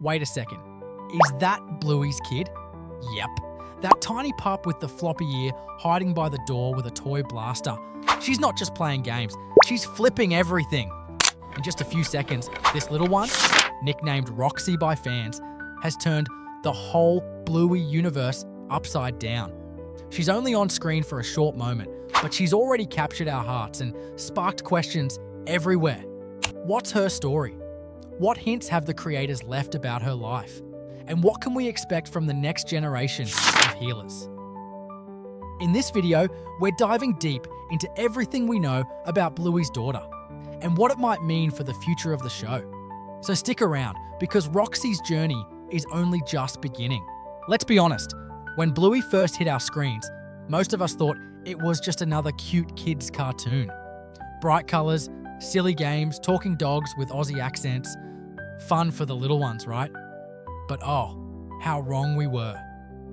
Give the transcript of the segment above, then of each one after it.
Wait a second. Is that Bluey's kid? Yep. That tiny pup with the floppy ear hiding by the door with a toy blaster. She's not just playing games, she's flipping everything. In just a few seconds, this little one, nicknamed Roxy by fans, has turned the whole Bluey universe upside down. She's only on screen for a short moment, but she's already captured our hearts and sparked questions everywhere. What's her story? What hints have the creators left about her life? And what can we expect from the next generation of healers? In this video, we're diving deep into everything we know about Bluey's daughter and what it might mean for the future of the show. So stick around, because Roxy's journey is only just beginning. Let's be honest, when Bluey first hit our screens, most of us thought it was just another cute kids cartoon. Bright colours, silly games, talking dogs with Aussie accents. Fun for the little ones, right? But oh, how wrong we were.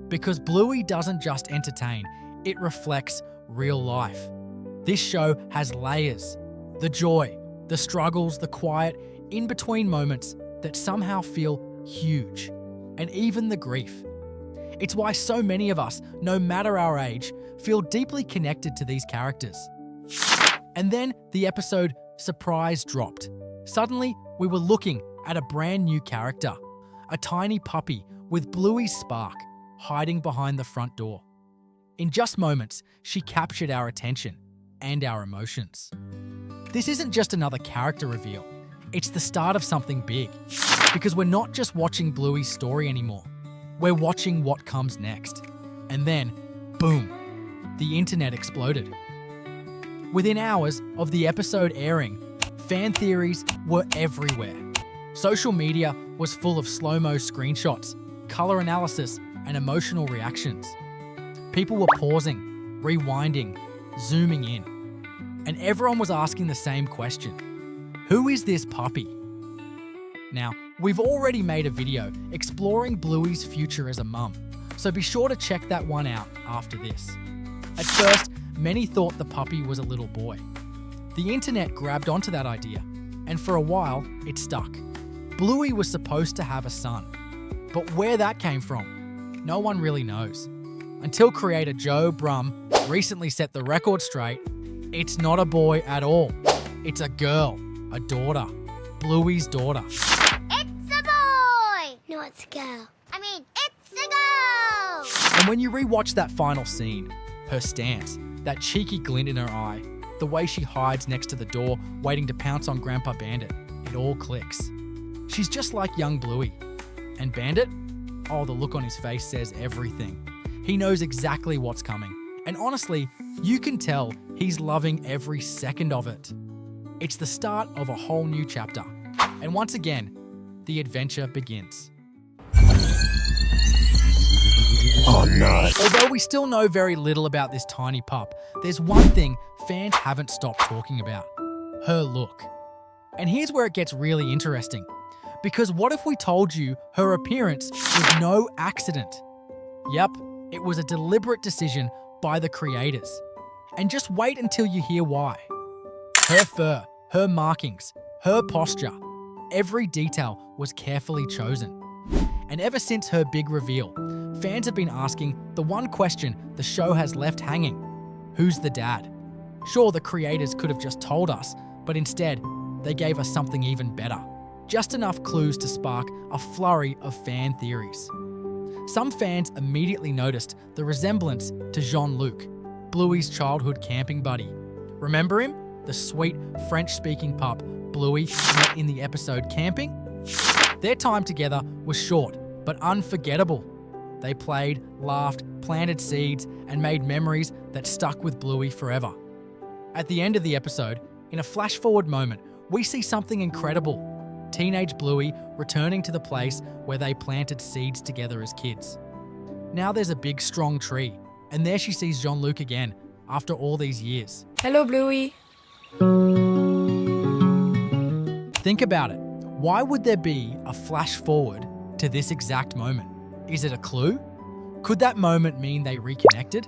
Because Bluey doesn't just entertain, it reflects real life. This show has layers. The joy, the struggles, the quiet, in-between moments that somehow feel huge. And even the grief. It's why so many of us, no matter our age, feel deeply connected to these characters. And then the episode Surprise dropped. Suddenly, we were looking at a brand new character. A tiny puppy with Bluey's spark hiding behind the front door. In just moments, she captured our attention and our emotions. This isn't just another character reveal. It's the start of something big. Because we're not just watching Bluey's story anymore. We're watching what comes next. And then, boom, the internet exploded. Within hours of the episode airing, fan theories were everywhere. Social media was full of slow-mo screenshots, color analysis, and emotional reactions. People were pausing, rewinding, zooming in. And everyone was asking the same question. Who is this puppy? Now, we've already made a video exploring Bluey's future as a mum, so be sure to check that one out after this. At first, many thought the puppy was a little boy. The internet grabbed onto that idea, and for a while, it stuck. Bluey was supposed to have a son, but where that came from, no one really knows. Until creator Brumm recently set the record straight, it's not a boy at all. It's a girl, a daughter, Bluey's daughter. It's a boy! No, it's a girl. It's a girl! And when you rewatch that final scene, her stance, that cheeky glint in her eye, the way she hides next to the door waiting to pounce on Grandpa Bandit, it all clicks. She's just like young Bluey. And Bandit? Oh, the look on his face says everything. He knows exactly what's coming. And honestly, you can tell he's loving every second of it. It's the start of a whole new chapter. And once again, the adventure begins. Oh no. Although we still know very little about this tiny pup, there's one thing fans haven't stopped talking about. Her look. And here's where it gets really interesting. Because what if we told you her appearance was no accident? Yep, it was a deliberate decision by the creators. And just wait until you hear why. Her fur, her markings, her posture, every detail was carefully chosen. And ever since her big reveal, fans have been asking the one question the show has left hanging. Who's the dad? Sure, the creators could have just told us, but instead, they gave us something even better. Just enough clues to spark a flurry of fan theories. Some fans immediately noticed the resemblance to Jean-Luc, Bluey's childhood camping buddy. Remember him? The sweet French-speaking pup Bluey met in the episode Camping? Their time together was short, but unforgettable. They played, laughed, planted seeds, and made memories that stuck with Bluey forever. At the end of the episode, in a flash-forward moment, we see something incredible. Teenage Bluey returning to the place where they planted seeds together as kids. Now there's a big, strong tree, and there she sees Jean-Luc again, after all these years. Hello, Bluey. Think about it. Why would there be a flash forward to this exact moment? Is it a clue? Could that moment mean they reconnected?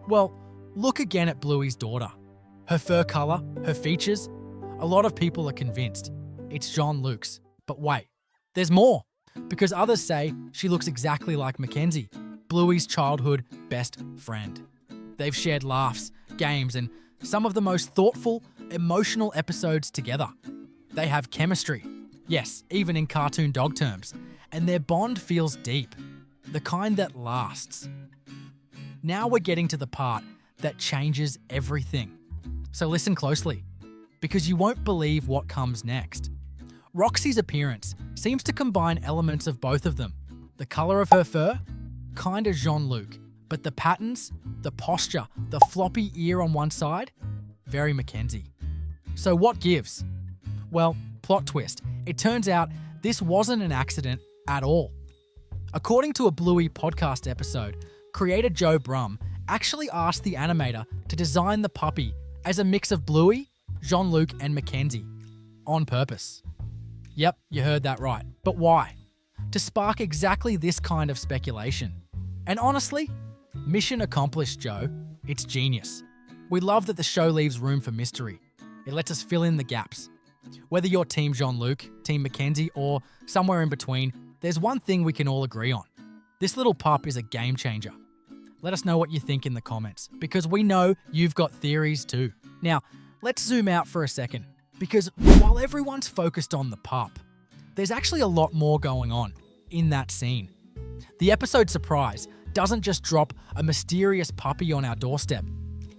Well, look again at Bluey's daughter. Her fur color, her features. A lot of people are convinced it's Jean-Luc's. But wait, there's more. because others say she looks exactly like Mackenzie, Bluey's childhood best friend. They've shared laughs, games, and some of the most thoughtful, emotional episodes together. They have chemistry, yes, even in cartoon dog terms, and their bond feels deep, the kind that lasts. Now we're getting to the part that changes everything. So listen closely, because you won't believe what comes next. Roxy's appearance seems to combine elements of both of them. The colour of her fur? Kinda Jean-Luc, but the patterns, the posture, the floppy ear on one side? Very Mackenzie. So what gives? Well, plot twist. It turns out this wasn't an accident at all. According to a Bluey podcast episode, creator Joe Brumm actually asked the animator to design the puppy as a mix of Bluey, Jean-Luc, and Mackenzie. On purpose. Yep, you heard that right. But why? To spark exactly this kind of speculation. And honestly, mission accomplished, Joe. It's genius. We love that the show leaves room for mystery. It lets us fill in the gaps. Whether you're Team Jean-Luc, Team Mackenzie, or somewhere in between, there's one thing we can all agree on. This little pup is a game changer. Let us know what you think in the comments, because we know you've got theories too. Now, let's zoom out for a second, because while everyone's focused on the pup, there's actually a lot more going on in that scene. The episode surprise doesn't just drop a mysterious puppy on our doorstep.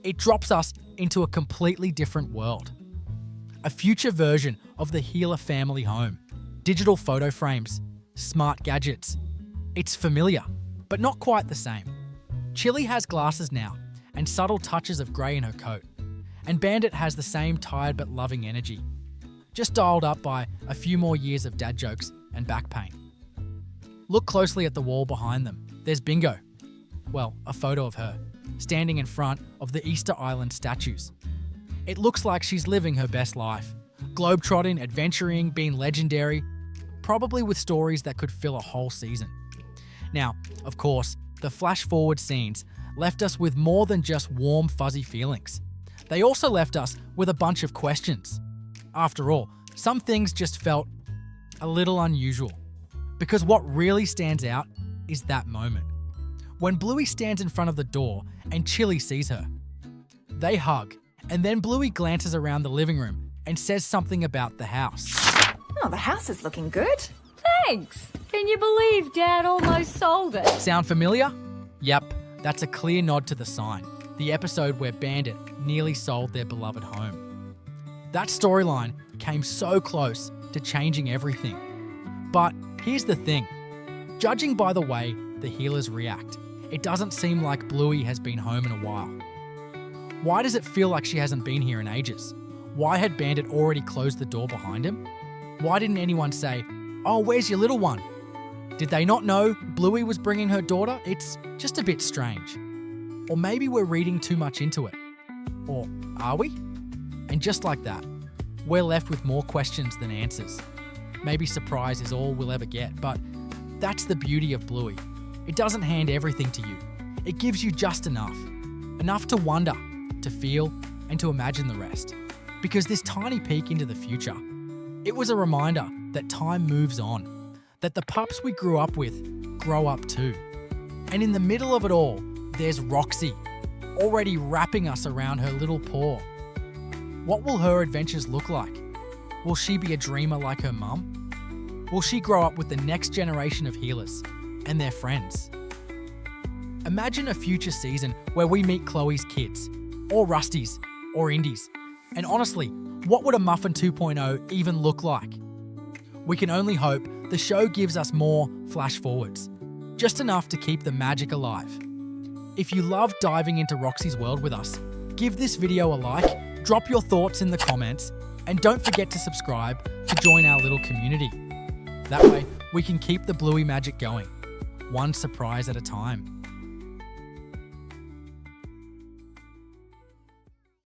It drops us into a completely different world. A future version of the Healer family home. Digital photo frames, smart gadgets. It's familiar, but not quite the same. Chili has glasses now, and subtle touches of grey in her coat. And Bandit has the same tired but loving energy. Just dialed up by a few more years of dad jokes and back pain. Look closely at the wall behind them. There's Bingo. Well, a photo of her, standing in front of the Easter Island statues. It looks like she's living her best life. Globetrotting, adventuring, being legendary, probably with stories that could fill a whole season. Now, of course, the flash-forward scenes left us with more than just warm, fuzzy feelings. They also left us with a bunch of questions. After all, some things just felt a little unusual. Because what really stands out is that moment. When Bluey stands in front of the door and Chili sees her. They hug, and then Bluey glances around the living room and says something about the house. Oh, the house is looking good. Thanks. Can you believe Dad almost sold it? Sound familiar? Yep, that's a clear nod to The Sign, the episode where Bandit nearly sold their beloved home. That storyline came so close to changing everything. But here's the thing. Judging by the way the healers react, it doesn't seem like Bluey has been home in a while. Why does it feel like she hasn't been here in ages? Why had Bandit already closed the door behind him? Why didn't anyone say, "Oh, where's your little one?" Did they not know Bluey was bringing her daughter? It's just a bit strange. Or maybe we're reading too much into it. Or are we? And just like that, we're left with more questions than answers. Maybe surprise is all we'll ever get, but that's the beauty of Bluey. It doesn't hand everything to you. It gives you just enough. Enough to wonder, to feel, and to imagine the rest. Because this tiny peek into the future, it was a reminder that time moves on, that the pups we grew up with grow up too. And in the middle of it all, there's Roxy, already wrapping us around her little paw. What will her adventures look like? Will she be a dreamer like her mum? Will she grow up with the next generation of healers and their friends? Imagine a future season where we meet Chloe's kids, or Rusty's, or Indy's. And honestly, what would a Muffin 2.0 even look like? We can only hope the show gives us more flash forwards, just enough to keep the magic alive. If you love diving into Roxy's world with us, give this video a like, drop your thoughts in the comments, and don't forget to subscribe to join our little community. That way, we can keep the Bluey magic going, one surprise at a time.